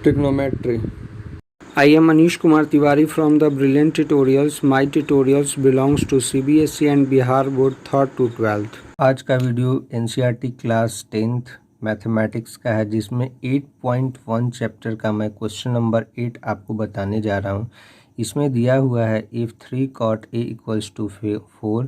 Trigonometry. I am Manish Kumar Tiwari from the Brilliant Tutorials. My tutorials belongs to CBSE and Bihar Board 3rd to 12th. आज का video NCERT class 10th mathematics का है, जिसमें 8.1 chapter का मैं question number 8 आपको बताने जा रहा हूँ। इसमें दिया हुआ है if 3 cot a equals to 4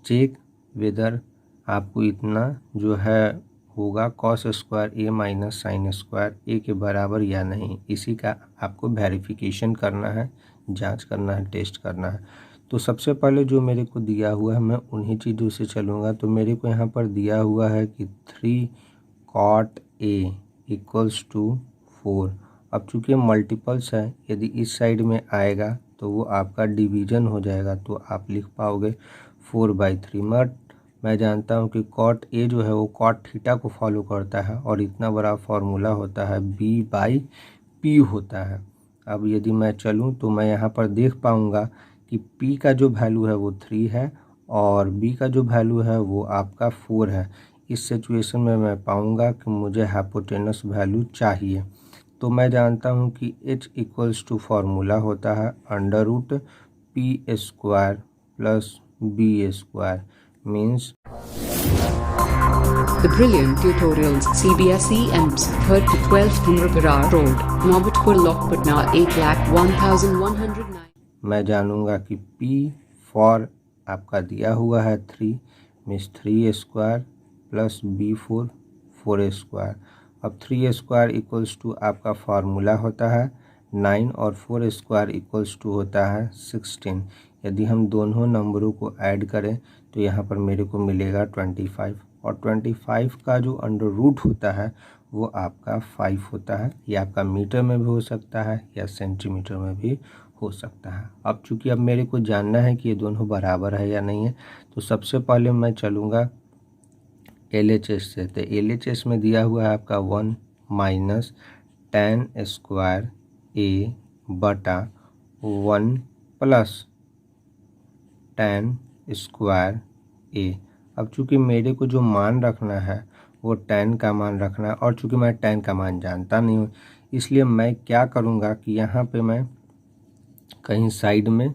check whether आपको इतना जो है होगा cos square A minus sine square A के बराबर या नहीं। इसी का आपको वेरिफिकेशन करना है, जांच करना है, टेस्ट करना है। तो सबसे पहले जो मेरे को दिया हुआ है मैं उन्हीं चीज़ों से चलूँगा। तो मेरे को यहाँ पर दिया हुआ है कि 3 cot a इक्वल्स टू 4। अब चूँकि मल्टीपल्स है, यदि इस साइड में आएगा तो वो आपका डिवीज़न हो जाएगा, तो आप लिख पाओगे 4/3। मैं जानता हूँ कि कॉट ए जो है वो कॉट थीटा को फॉलो करता है और इतना बड़ा फार्मूला होता है b/p होता है। अब यदि मैं चलूँ तो मैं यहाँ पर देख पाऊँगा कि p का जो वैल्यू है वो 3 है और b का जो वैल्यू है वो आपका 4 है। इस सिचुएशन में मैं पाऊँगा कि मुझे हाइपोटेनस वैल्यू चाहिए। तो मैं जानता हूँ कि h इक्वल्स टू फार्मूला होता है √p² plus b² means The Brilliant Tutorials CBSE EMS 3rd to 12th Humraparar Road, Nobatpur Lok Patna 8,01,109। मैं जानूंगा कि p फॉर आपका दिया हुआ है 3 मीन्स 3² प्लस b4 4²। अब 3² इक्वल्स टू आपका फार्मूला होता है 9 और 4² इक्वल्स टू होता है 16। यदि हम दोनों नंबरों को ऐड करें तो यहाँ पर मेरे को मिलेगा 25 और 25 का जो अंडर रूट होता है वो आपका 5 होता है। ये आपका मीटर में भी हो सकता है या सेंटीमीटर में भी हो सकता है। अब चूँकि अब मेरे को जानना है कि ये दोनों बराबर है या नहीं है, तो सबसे पहले मैं चलूँगा LHS से। तो LHS में दिया हुआ है आपका 1 माइनस tan² a बटा 1 प्लस tan² a। अब चूँकि मेरे को जो मान रखना है वो tan का मान रखना है और चूँकि मैं tan का मान जानता नहीं हूँ, इसलिए मैं क्या करूँगा कि यहाँ पे मैं कहीं साइड में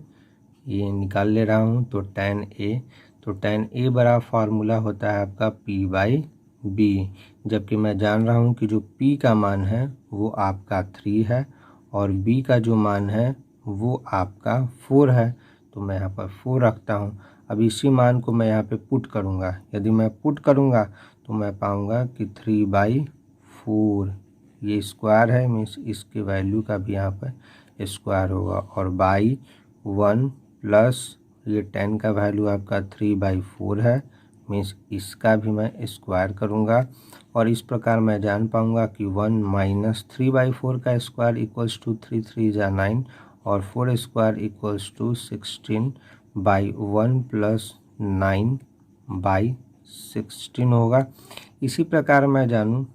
ये निकाल ले रहा हूँ। तो tan a, तो tan a बड़ा फार्मूला होता है आपका p/b, जबकि मैं जान रहा हूँ कि जो p का मान है वो आपका 3 है और b का जो मान है वो आपका 4 है। तो मैं यहाँ पर 4 रखता हूँ। अब इसी मान को मैं यहाँ पे पुट करूँगा। यदि मैं पुट करूँगा तो मैं पाऊँगा कि 3/4 ये स्क्वायर है, मीन्स इसके वैल्यू का भी यहाँ पर स्क्वायर होगा और बाई 1 प्लस ये tan का वैल्यू आपका 3/4 है, मीन्स इसका भी मैं स्क्वायर करूँगा और इस प्रकार मैं जान पाऊँगा कि 1 माइनस 3/4 का स्क्वायर इक्वल्स टू 3 3 जा 9 और 4² इक्वल्स टू 16/1 प्लस 9/16 होगा। इसी प्रकार मैं जानूँ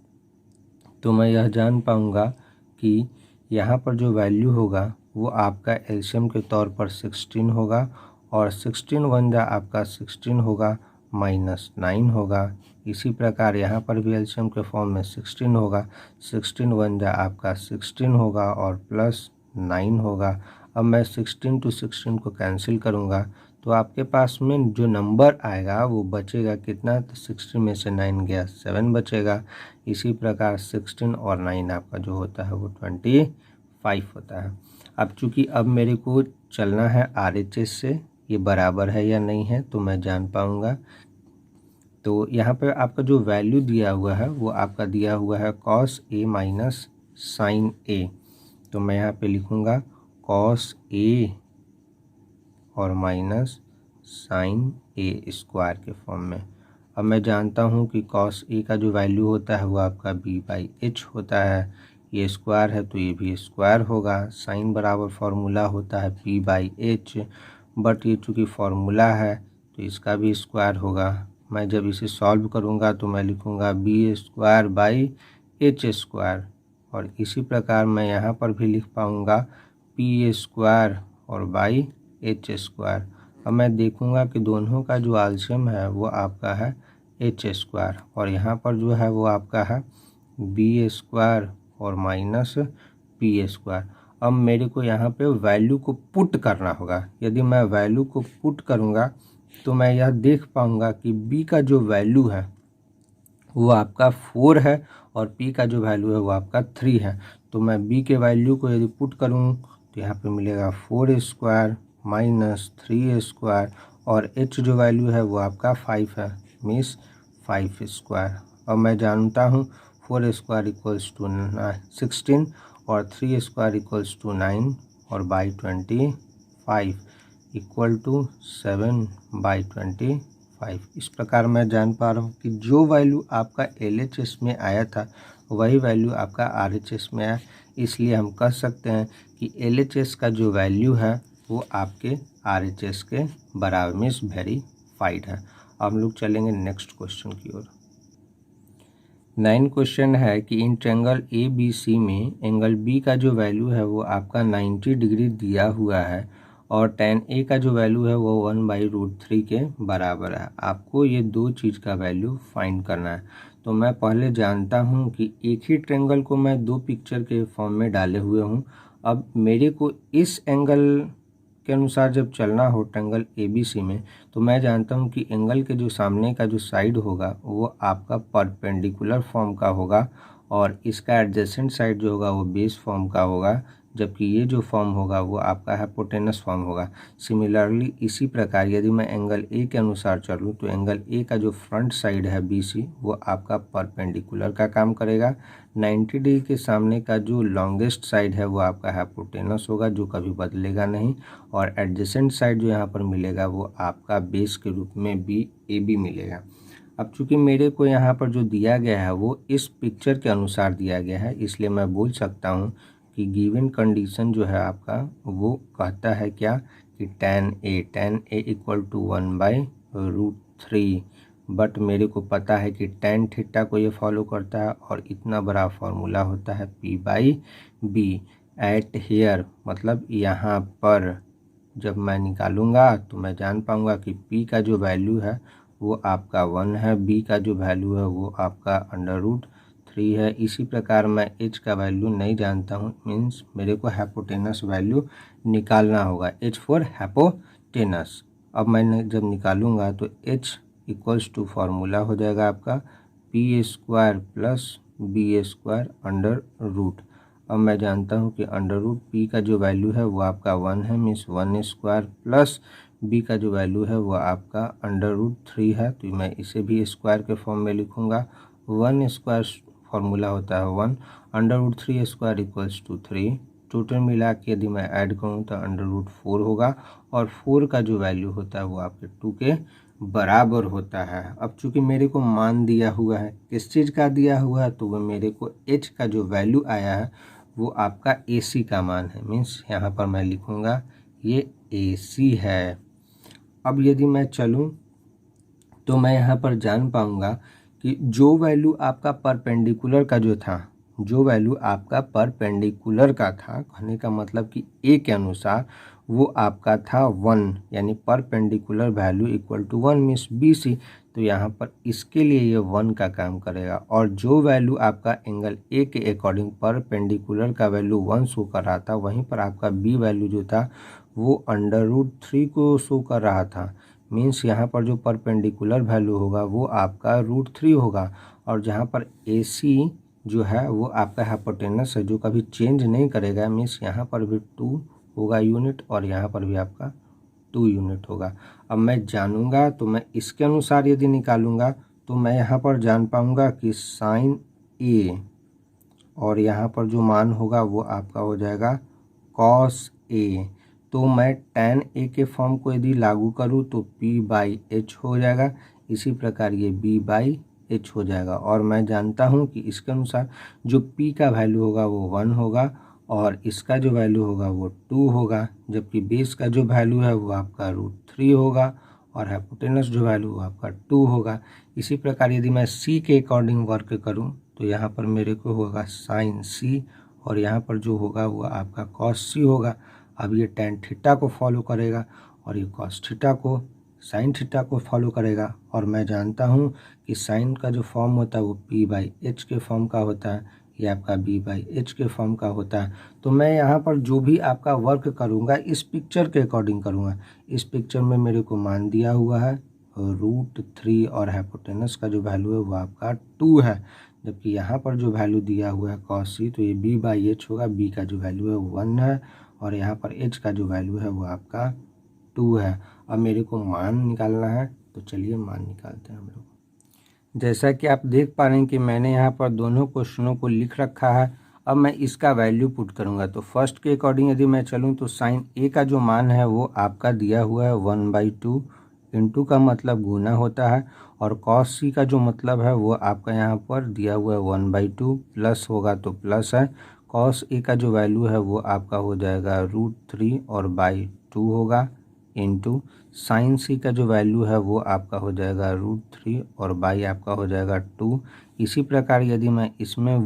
तो मैं यह जान पाऊँगा कि यहाँ पर जो वैल्यू होगा वो आपका एलसीएम के तौर पर 16 होगा और 16 1 जा आपका 16 होगा माइनस 9 होगा। इसी प्रकार यहाँ पर भी एलसीएम के फॉर्म में 16 होगा, 16 1 जा आपका 16 होगा और प्लस 9 होगा। अब मैं 16 to 16 को कैंसिल करूँगा तो आपके पास में जो नंबर आएगा वो बचेगा कितना, तो 16 में से 9 गया 7 बचेगा। इसी प्रकार 16 और 9 आपका जो होता है वो 25 होता है। अब चूँकि अब मेरे को चलना है RHS से, ये बराबर है या नहीं है तो मैं जान पाऊँगा। तो यहाँ पे आपका जो वैल्यू दिया हुआ है वो आपका दिया हुआ है cos a minus sine a। तो मैं यहाँ पे लिखूँगा cos a और माइनस साइन a² के फॉर्म में। अब मैं जानता हूँ कि cos a का जो वैल्यू होता है वो आपका b/h होता है, ये स्क्वायर है तो ये भी स्क्वायर होगा। साइन बराबर फार्मूला होता है p/h, बट ये चूँकि फार्मूला है तो इसका भी स्क्वायर होगा। मैं जब इसे सॉल्व करूँगा तो मैं लिखूँगा b²/h² और इसी प्रकार मैं यहाँ पर भी लिख पाऊँगा p² और h²। अब मैं देखूँगा कि दोनों का जो एलसीएम है वो आपका है h² और यहाँ पर जो है वो आपका है b² और माइनस पी स्क्वायर। अब मेरे को यहाँ पे वैल्यू को पुट करना होगा। यदि मैं वैल्यू को पुट करूँगा तो मैं यह देख पाऊँगा कि बी का जो वैल्यू है वो आपका 4 है और पी का जो वैल्यू है वो आपका 3 है। तो मैं बी के वैल्यू को यदि पुट करूँ तो यहाँ पे मिलेगा 4 स्क्वायर माइनस 3 स्क्वायर और एच जो वैल्यू है वो आपका 5 है, मीन्स 5 स्क्वायर। अब मैं जानता हूँ 4 स्क्वायर इक्वल्स टू 16 और 3 स्क्वायर इक्वल्स टू 9 और बाई 25 इक्वल टू 7/25। इस प्रकार मैं जान पा रहा हूँ कि जो वैल्यू आपका LHS में आया था वही वैल्यू आपका RHS में आया। इसलिए हम कह सकते हैं कि LHS का जो वैल्यू है वो आपके RHS के बराबर में वेरीफाइड है। अब हम लोग चलेंगे नेक्स्ट क्वेश्चन की ओर। 9 क्वेश्चन है कि इन ट्रायंगल ABC में एंगल B का जो वैल्यू है वो आपका 90 डिग्री दिया हुआ है और tan A का जो वैल्यू है वो 1/√3 के बराबर है। आपको ये दो चीज़ का वैल्यू फाइंड करना है। तो मैं पहले जानता हूँ कि एक ही ट्रायंगल को मैं दो पिक्चर के फॉर्म में डाले हुए हूँ। अब मेरे को इस एंगल के अनुसार जब चलना हो ट्रायंगल ABC में तो मैं जानता हूँ कि एंगल के जो सामने का जो साइड होगा वो आपका परपेंडिकुलर फॉर्म का होगा और इसका एडजेसेंट साइड जो होगा वो बेस फॉर्म का होगा, जबकि ये जो फॉर्म होगा वो आपका हाइपोटेनस फॉर्म होगा। सिमिलरली इसी प्रकार यदि मैं एंगल A के अनुसार चलूँ तो एंगल A का जो फ्रंट साइड है BC वो आपका परपेंडिकुलर का काम करेगा। 90 डिग्री के सामने का जो लॉन्गेस्ट साइड है वो आपका हाइपोटेनस होगा जो कभी बदलेगा नहीं और एडजेसेंट साइड जो यहाँ पर मिलेगा वो आपका बेस के रूप में AB मिलेगा। अब चूंकि मेरे को यहाँ पर जो दिया गया है वो इस पिक्चर के अनुसार दिया गया है, इसलिए मैं बोल सकता हूँ कि गिवन कंडीशन जो है आपका वो कहता है क्या कि tan A equal to 1/√3। But मेरे को पता है कि tan थीटा को ये फॉलो करता है और इतना बड़ा फॉर्मूला होता है P/B एट हेयर, मतलब यहाँ पर जब मैं निकालूंगा तो मैं जान पाऊंगा कि P का जो वैल्यू है वो आपका 1 है, B का जो वैल्यू है वो आपका √3 है। इसी प्रकार मैं H का वैल्यू नहीं जानता हूँ, मीन्स मेरे को हाइपोटेनस वैल्यू निकालना होगा, H फॉर हाइपोटेनस। अब मैं जब निकालूंगा तो H इक्वल्स टू फार्मूला हो जाएगा आपका P² प्लस B²√। अब मैं जानता हूँ कि √P का जो वैल्यू है वो आपका 1 है, मीन्स 1² प्लस B का जो वैल्यू है वो आपका √3 है। तो मैं इसे भी स्क्वायर के फॉर्म में लिखूँगा। 1² फार्मूला होता है 1, √3² इक्वल्स टू 3। टोटल मिला के यदि मैं ऐड करूँ तो √4 होगा और 4 का जो वैल्यू होता है वो आपके 2 के बराबर होता है। अब चूंकि मेरे को मान दिया हुआ है, किस चीज़ का दिया हुआ है, तो वो मेरे को H का जो वैल्यू आया है वो आपका AC का मान है, मीन्स यहाँ पर मैं लिखूँगा ये AC है। अब यदि मैं चलूँ तो मैं यहाँ पर जान पाऊँगा कि जो वैल्यू आपका परपेंडिकुलर का जो था, जो वैल्यू आपका परपेंडिकुलर का था, कहने का मतलब कि A के अनुसार वो आपका था 1, यानी perpendicular value equal to 1 means BC। तो यहाँ पर इसके लिए ये 1 का काम करेगा और जो वैल्यू आपका एंगल A के अकॉर्डिंग परपेंडिकुलर का वैल्यू 1 शो कर रहा था, वहीं पर आपका B वैल्यू जो था वो √3 को शो कर रहा था। मीन्स यहाँ पर जो परपेंडिकुलर वैल्यू होगा वो आपका √3 होगा और जहाँ पर AC जो है वो आपका हाइपोटेनस है जो कभी चेंज नहीं करेगा, मीन्स यहाँ पर भी 2 होगा यूनिट और यहाँ पर भी आपका 2 यूनिट होगा। अब मैं जानूँगा तो मैं इसके अनुसार यदि निकालूँगा तो मैं यहाँ पर जान पाऊँगा कि sin A और यहाँ पर जो मान होगा वो आपका हो जाएगा cos A। तो मैं tan A के फॉर्म को यदि लागू करूँ तो P/H हो जाएगा, इसी प्रकार ये B/H हो जाएगा। और मैं जानता हूँ कि इसके अनुसार जो P का वैल्यू होगा वो 1 होगा और इसका जो वैल्यू होगा वो 2 होगा, जबकि बेस का जो वैल्यू है वो आपका √3 होगा और हाइपोटेनस जो वैल्यू वो आपका 2 होगा। इसी प्रकार यदि मैं C के अकॉर्डिंग वर्क करूँ तो यहाँ पर मेरे को होगा sin C और यहाँ पर जो होगा वो आपका cos C होगा। अब ये tan थीटा को फॉलो करेगा और ये cos थीटा को, sin थीटा को फॉलो करेगा और मैं जानता हूँ कि sin का जो फॉर्म होता है वो P/H के फॉर्म का होता है, ये आपका B/H के फॉर्म का होता है। तो मैं यहाँ पर जो भी आपका वर्क करूँगा इस पिक्चर के अकॉर्डिंग करूँगा। इस पिक्चर में मेरे को मान दिया हुआ है √3 और हाइपोटेनस का जो वैल्यू है वो आपका 2 है, जबकि यहाँ पर जो वैल्यू दिया हुआ है cos c, तो ये B/H होगा। B का जो वैल्यू है 1 है और यहाँ पर H का जो वैल्यू है वो आपका 2 है। अब मेरे को मान निकालना है, तो चलिए मान निकालते हैं हम लोग। जैसा कि आप देख पा रहे हैं कि मैंने यहाँ पर दोनों क्वेश्चनों को लिख रखा है। अब मैं इसका वैल्यू पुट करूँगा। तो फर्स्ट के अकॉर्डिंग यदि मैं चलूँ तो साइन ए का जो मान है वो आपका दिया हुआ है 1/2, इंटू का मतलब गुना होता है, और कॉस सी का जो मतलब है वो आपका यहाँ पर दिया हुआ है 1/2, प्लस होगा तो प्लस है। कॉस ए का जो वैल्यू है वो आपका हो जाएगा √3 और /2 होगा, इंटू साइन सी का जो वैल्यू है वो आपका हो जाएगा √3 और बाई आपका हो जाएगा 2। इसी प्रकार यदि मैं इसमें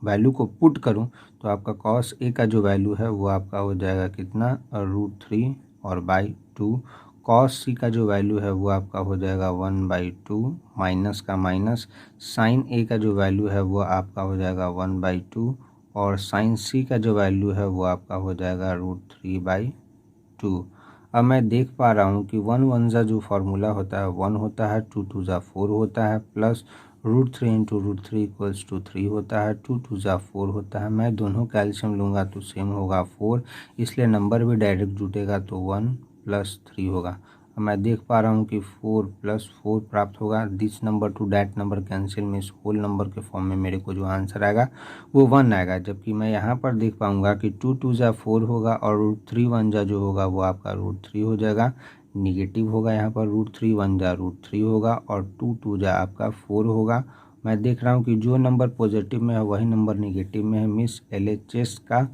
वैल्यू को पुट करूं तो आपका कॉस ए का जो वैल्यू है वो आपका हो जाएगा कितना, √3 और /2। कॉस सी का जो वैल्यू है वो आपका हो जाएगा 1/2, माइनस का माइनस। साइन ए का जो वैल्यू है वो आपका हो जाएगा 1/2 और साइन सी का जो वैल्यू है वो आपका हो जाएगा √3/2। अब मैं देख पा रहा हूँ कि 1 1 जा जो फार्मूला होता है 1 होता है, 2 2 जा 4 होता है, प्लस √3 इंटू √3 इक्वल्स टू 3 होता है, 2 2 जा 4 होता है। मैं दोनों कैल्शियम लूँगा तो सेम होगा 4, इसलिए नंबर भी डायरेक्ट जुटेगा तो 1 + 3 होगा। अब मैं देख पा रहा हूँ कि 4 + 4 प्राप्त होगा। This number two that number cancel में इस होल नंबर के फॉर्म में मेरे को जो आंसर आएगा वो 1 आएगा, जबकि मैं यहाँ पर देख पाऊँगा कि 2 2 जा 4 होगा और √3 1 जा जो होगा वो आपका √3 हो जाएगा। निगेटिव होगा यहाँ पर, √3 1 जा √3 होगा और 2 2 जा आपका 4 होगा। मैं देख रहा हूँ कि जो नंबर पॉजिटिव में है वही नंबर निगेटिव में है। मिस LHS का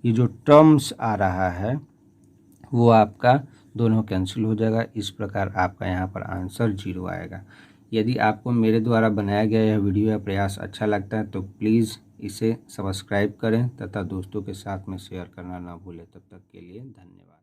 ये जो टर्म्स आ रहा है वो आपका दोनों कैंसिल हो जाएगा। इस प्रकार आपका यहाँ पर आंसर 0 आएगा। यदि आपको मेरे द्वारा बनाया गया यह वीडियो या प्रयास अच्छा लगता है तो प्लीज़ इसे सब्सक्राइब करें तथा दोस्तों के साथ में शेयर करना ना भूलें। तब तक के लिए धन्यवाद।